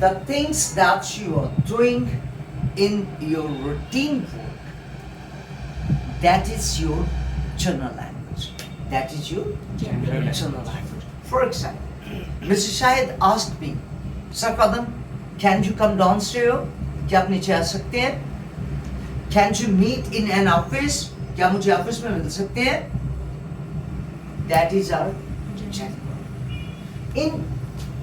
the things that you are doing in your routine work, that is your general language. That is your general language. For example, Mr. Shahid asked me, Sir Kadam, can you come downstairs? क्या आप नीचे आ सकते हैं? Can you meet in an office? क्या मुझे office में मिल सकते हैं? That is our general.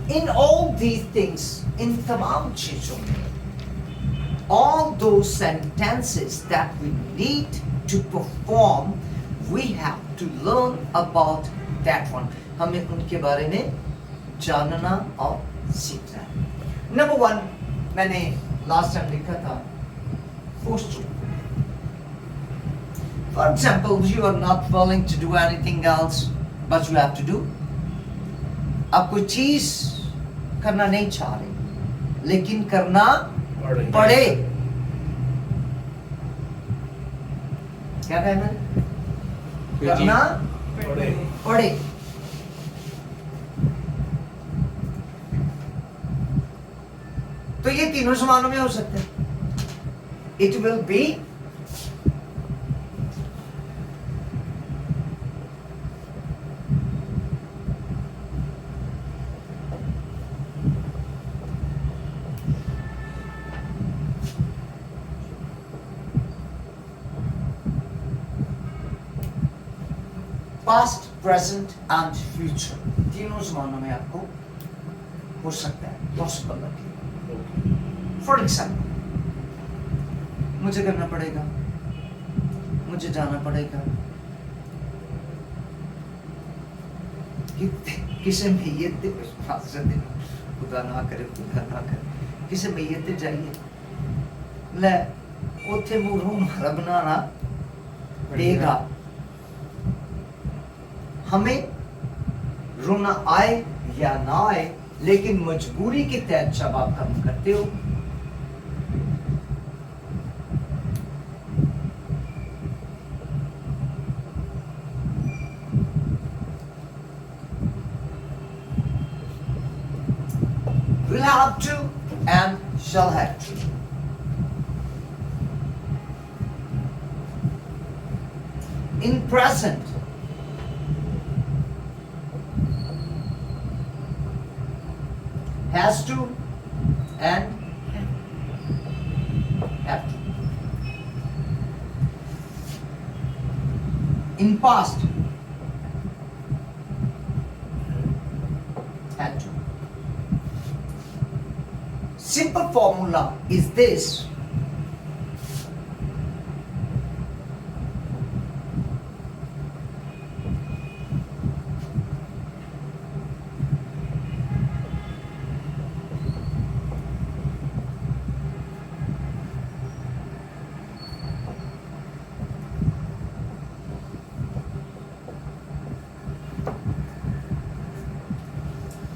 In all these things, in तमाम चीजों में, all those sentences that we need to perform, we have to learn about that one. हमें उनके बारे में जानना और सीखना है. Number one, मैंने last time लिखा था posture. For example, you are not willing to do anything else, but you have to do. आप कोई चीज करना नहीं चाह रहे, लेकिन करना पड़े. क्या कहा मैंने? करना पड़े. तो ये तीनों समानों में हो सकते हैं. It will be past, present and future. तीनों जमानों में आपको हो सकता है, पॉसिबल है. फॉर एग्जाम्पल, मुझे करना पड़ेगा, मुझे जाना पड़ेगा. किसे मैयत खुदा ना करे किसे मैयत जाइए ले उथे मुंह हमारा बनाना देगा. हमें रोना आए या ना आए, लेकिन मजबूरी के तहत जब आप काम करते हो, will have to and shall have to. In present, has to and have to. In past, had to. Simple formula is this.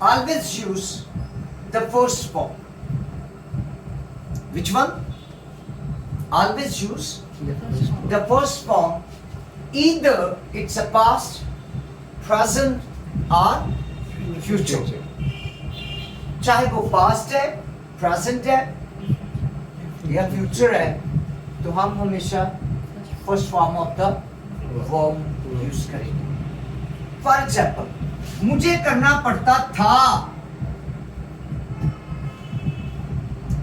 Always use the first form. Which one? Always use the first form. Either it's a past, present or future. चाहे वो past है, present है या future है, तो हम हमेशा first form of the verb use करेंगे. For example, मुझे करना पड़ता था.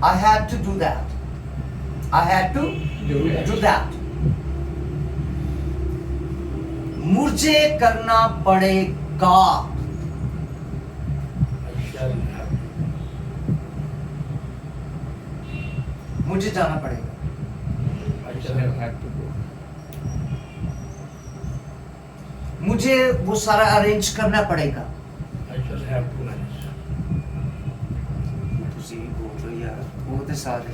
I had to do that. I had to do that. मुझे करना पड़ेगा. मुझे जाना पड़ेगा. मुझे वो सारा अरेंज करना पड़ेगा. वो तो सारे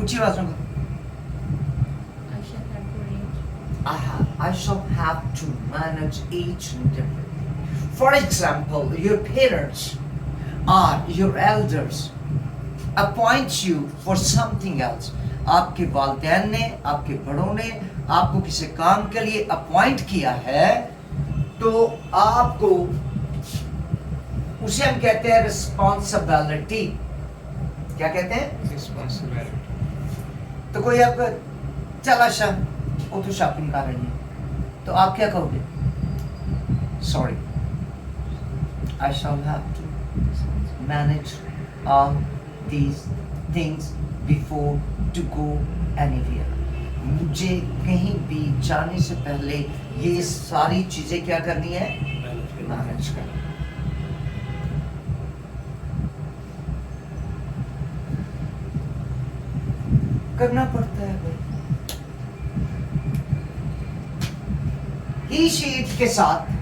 ऊंची आवाज में I shall have to manage each and everything. For example, your parents or your elders appoint you for something else. आपके वालिदैन ने, आपके बड़ों ने आपको किसी काम के लिए अपॉइंट किया है, तो आपको उसे हम कहते हैं रिस्पॉन्सिबिलिटी। क्या कहते हैं? Responsibility. तो कोई आपका चला शाह वो तो शॉपिंग कर रही है, तो आप क्या कहोगे? Sorry, I shall have to manage all these things before to go anywhere. मुझे कहीं भी जाने से पहले ये सारी चीजें क्या करनी है? मैनेज करनी। करना पड़ता है भाई। ही शीट के साथ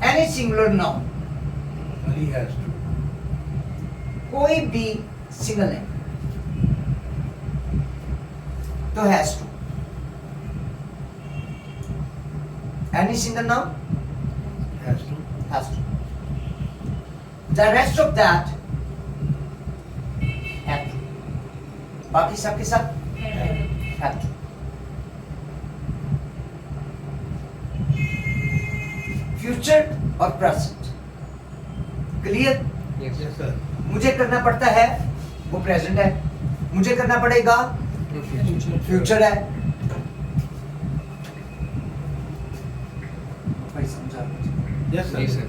any singular noun, He has to. कोई भी सिंगल है तो has to. Any single noun Has to. has to. The rest of that have to. बाकी सबके सब have to. फ्यूचर और present clear? Yes. Yes, sir. मुझे करना पड़ता है वो प्रेजेंट है, मुझे करना पड़ेगा फ्यूचर है। भाई समझा? Yes, sir. Yes, sir.